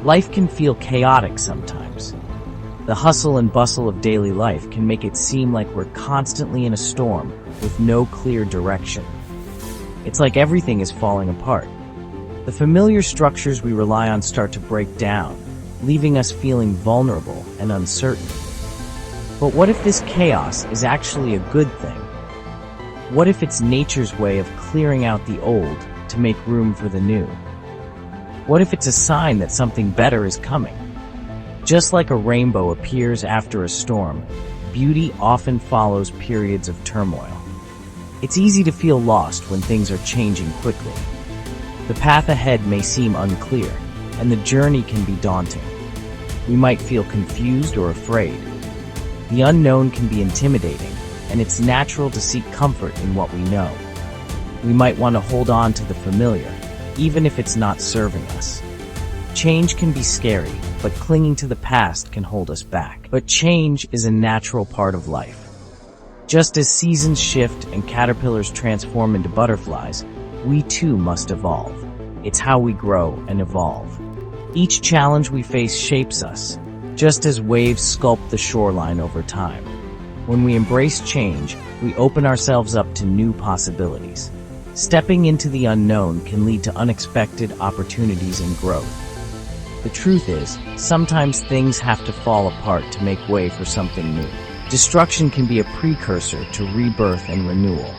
Life can feel chaotic sometimes. The hustle and bustle of daily life can make it seem like we're constantly in a storm with no clear direction. It's like everything is falling apart. The familiar structures we rely on start to break down, leaving us feeling vulnerable and uncertain. But what if this chaos is actually a good thing? What if it's nature's way of clearing out the old to make room for the new? What if it's a sign that something better is coming? Just like a rainbow appears after a storm, beauty often follows periods of turmoil. It's easy to feel lost when things are changing quickly. The path ahead may seem unclear, and the journey can be daunting. We might feel confused or afraid. The unknown can be intimidating, and it's natural to seek comfort in what we know. We might want to hold on to the familiar, even if it's not serving us. Change can be scary, but clinging to the past can hold us back. But change is a natural part of life. Just as seasons shift and caterpillars transform into butterflies, we too must evolve. It's how we grow and evolve. Each challenge we face shapes us, just as waves sculpt the shoreline over time. When we embrace change, we open ourselves up to new possibilities. Stepping into the unknown can lead to unexpected opportunities and growth. The truth is, sometimes things have to fall apart to make way for something new. Destruction can be a precursor to rebirth and renewal.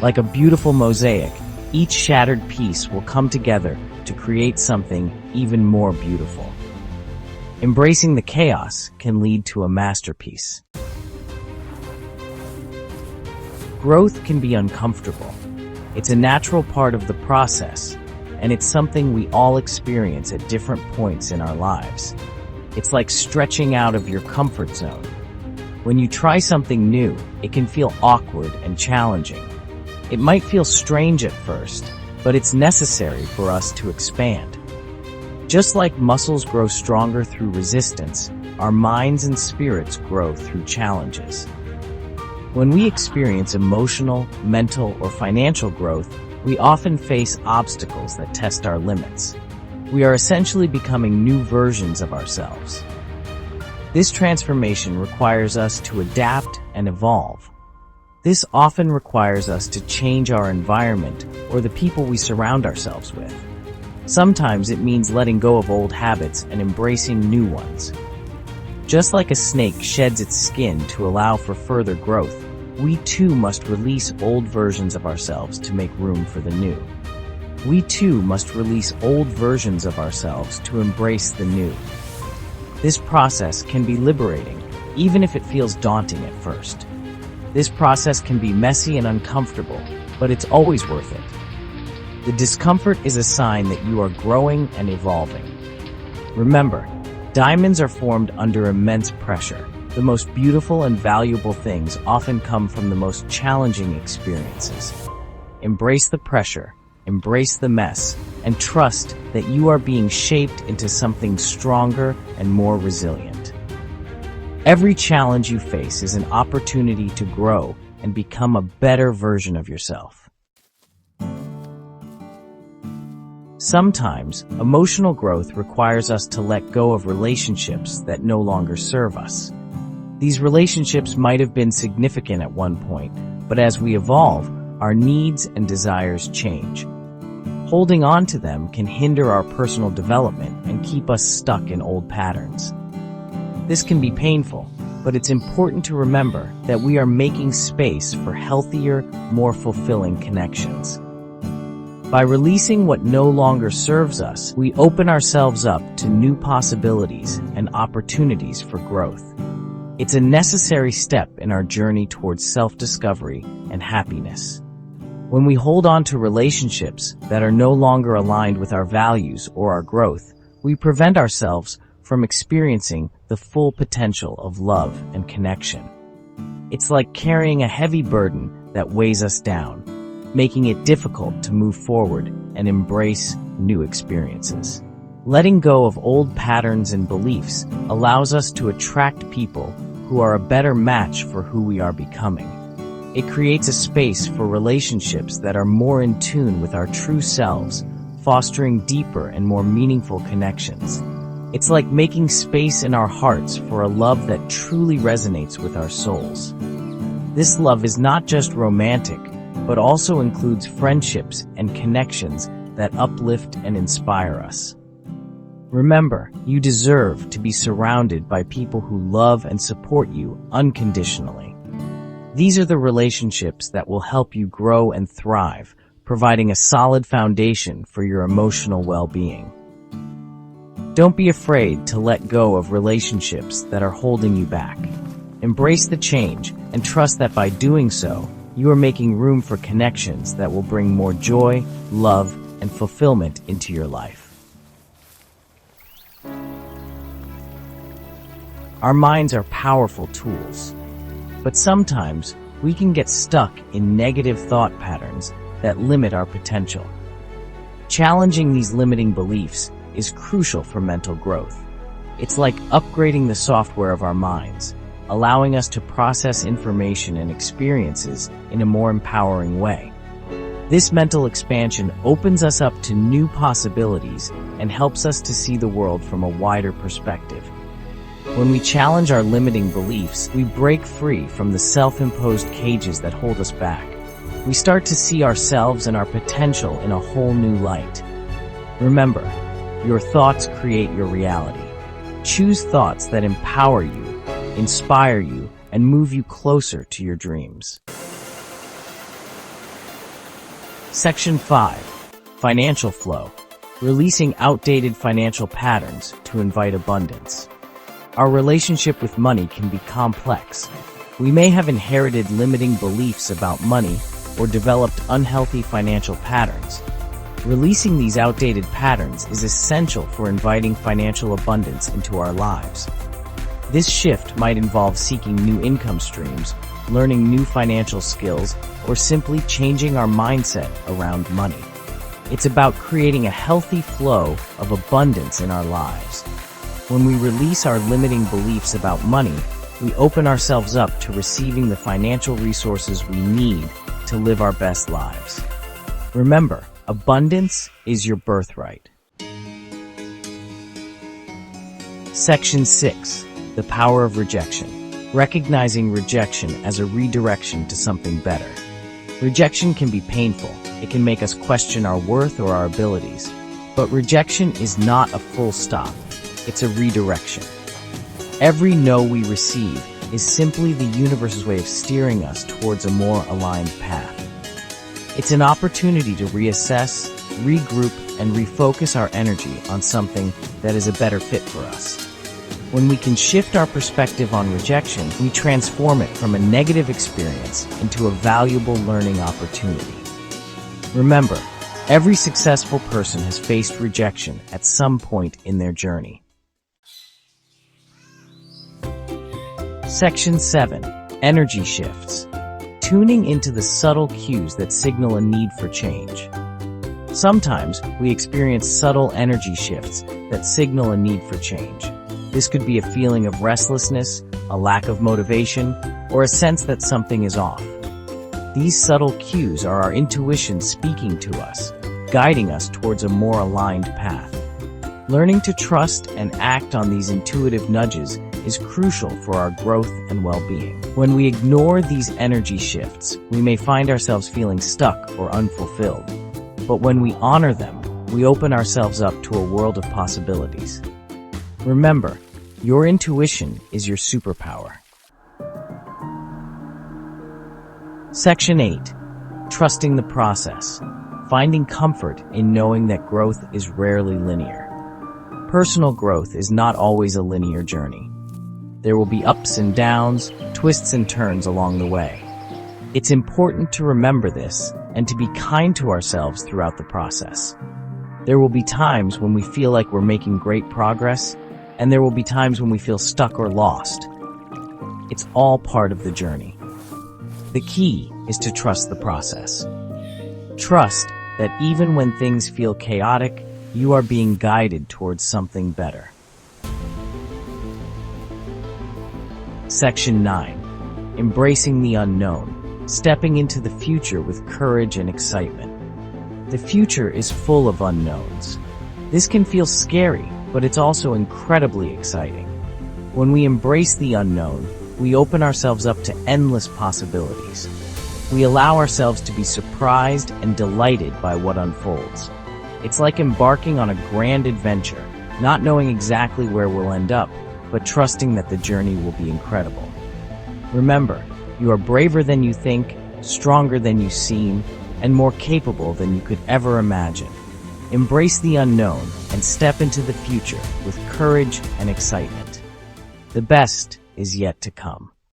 Like a beautiful mosaic, each shattered piece will come together to create something even more beautiful. Embracing the chaos can lead to a masterpiece. Growth can be uncomfortable. It's a natural part of the process, and it's something we all experience at different points in our lives. It's like stretching out of your comfort zone. When you try something new, it can feel awkward and challenging. It might feel strange at first, but it's necessary for us to expand. Just like muscles grow stronger through resistance, our minds and spirits grow through challenges. When we experience emotional, mental, or financial growth, we often face obstacles that test our limits. We are essentially becoming new versions of ourselves. This transformation requires us to adapt and evolve. This often requires us to change our environment or the people we surround ourselves with. Sometimes it means letting go of old habits and embracing new ones. Just like a snake sheds its skin to allow for further growth, we too must release old versions of ourselves to make room for the new. We too must release old versions of ourselves to embrace the new. This process can be liberating, even if it feels daunting at first. This process can be messy and uncomfortable, but it's always worth it. The discomfort is a sign that you are growing and evolving. Remember, diamonds are formed under immense pressure. The most beautiful and valuable things often come from the most challenging experiences. Embrace the pressure, embrace the mess, and trust that you are being shaped into something stronger and more resilient. Every challenge you face is an opportunity to grow and become a better version of yourself. Sometimes, emotional growth requires us to let go of relationships that no longer serve us. These relationships might have been significant at one point, but as we evolve, our needs and desires change. Holding on to them can hinder our personal development and keep us stuck in old patterns. This can be painful, but it's important to remember that we are making space for healthier, more fulfilling connections. By releasing what no longer serves us, we open ourselves up to new possibilities and opportunities for growth. It's a necessary step in our journey towards self-discovery and happiness. When we hold on to relationships that are no longer aligned with our values or our growth, we prevent ourselves from experiencing the full potential of love and connection. It's like carrying a heavy burden that weighs us down, making it difficult to move forward and embrace new experiences. Letting go of old patterns and beliefs allows us to attract people who are a better match for who we are becoming. It creates a space for relationships that are more in tune with our true selves, fostering deeper and more meaningful connections. It's like making space in our hearts for a love that truly resonates with our souls. This love is not just romantic, but also includes friendships and connections that uplift and inspire us. Remember, you deserve to be surrounded by people who love and support you unconditionally. These are the relationships that will help you grow and thrive, providing a solid foundation for your emotional well-being. Don't be afraid to let go of relationships that are holding you back. Embrace the change and trust that by doing so, you are making room for connections that will bring more joy, love, and fulfillment into your life. Our minds are powerful tools, but sometimes we can get stuck in negative thought patterns that limit our potential. Challenging these limiting beliefs is crucial for mental growth. It's like upgrading the software of our minds, allowing us to process information and experiences in a more empowering way. This mental expansion opens us up to new possibilities and helps us to see the world from a wider perspective. When we challenge our limiting beliefs, we break free from the self-imposed cages that hold us back. We start to see ourselves and our potential in a whole new light. Remember, your thoughts create your reality. Choose thoughts that empower you, inspire you, and move you closer to your dreams. Section 5. Financial flow. Releasing outdated financial patterns to invite abundance. Our relationship with money can be complex. We may have inherited limiting beliefs about money or developed unhealthy financial patterns. Releasing these outdated patterns is essential for inviting financial abundance into our lives. This shift might involve seeking new income streams, learning new financial skills, or simply changing our mindset around money. It's about creating a healthy flow of abundance in our lives. When we release our limiting beliefs about money, we open ourselves up to receiving the financial resources we need to live our best lives. Remember, abundance is your birthright. Section 6. The power of rejection. Recognizing rejection as a redirection to something better. Rejection can be painful. It can make us question our worth or our abilities. But rejection is not a full stop. It's a redirection. Every no we receive is simply the universe's way of steering us towards a more aligned path. It's an opportunity to reassess, regroup, and refocus our energy on something that is a better fit for us. When we can shift our perspective on rejection, we transform it from a negative experience into a valuable learning opportunity. Remember, every successful person has faced rejection at some point in their journey. Section 7. Energy shifts. Tuning into the subtle cues that signal a need for change. Sometimes we experience subtle energy shifts that signal a need for change. This could be a feeling of restlessness, a lack of motivation, or a sense that something is off. These subtle cues are our intuition speaking to us, guiding us towards a more aligned path. Learning to trust and act on these intuitive nudges is crucial for our growth and well-being. When we ignore these energy shifts, we may find ourselves feeling stuck or unfulfilled. But when we honor them, we open ourselves up to a world of possibilities. Remember, your intuition is your superpower. Section 8. Trusting the process. Finding comfort in knowing that growth is rarely linear. Personal growth is not always a linear journey. There will be ups and downs, twists and turns along the way. It's important to remember this and to be kind to ourselves throughout the process. There will be times when we feel like we're making great progress, and there will be times when we feel stuck or lost. It's all part of the journey. The key is to trust the process. Trust that even when things feel chaotic, you are being guided towards something better. Section 9. Embracing the unknown. Stepping into the future with courage and excitement. The future is full of unknowns. This can feel scary, but it's also incredibly exciting. When we embrace the unknown, we open ourselves up to endless possibilities. We allow ourselves to be surprised and delighted by what unfolds. It's like embarking on a grand adventure, not knowing exactly where we'll end up, but trusting that the journey will be incredible. Remember, you are braver than you think, stronger than you seem, and more capable than you could ever imagine. Embrace the unknown and step into the future with courage and excitement. The best is yet to come.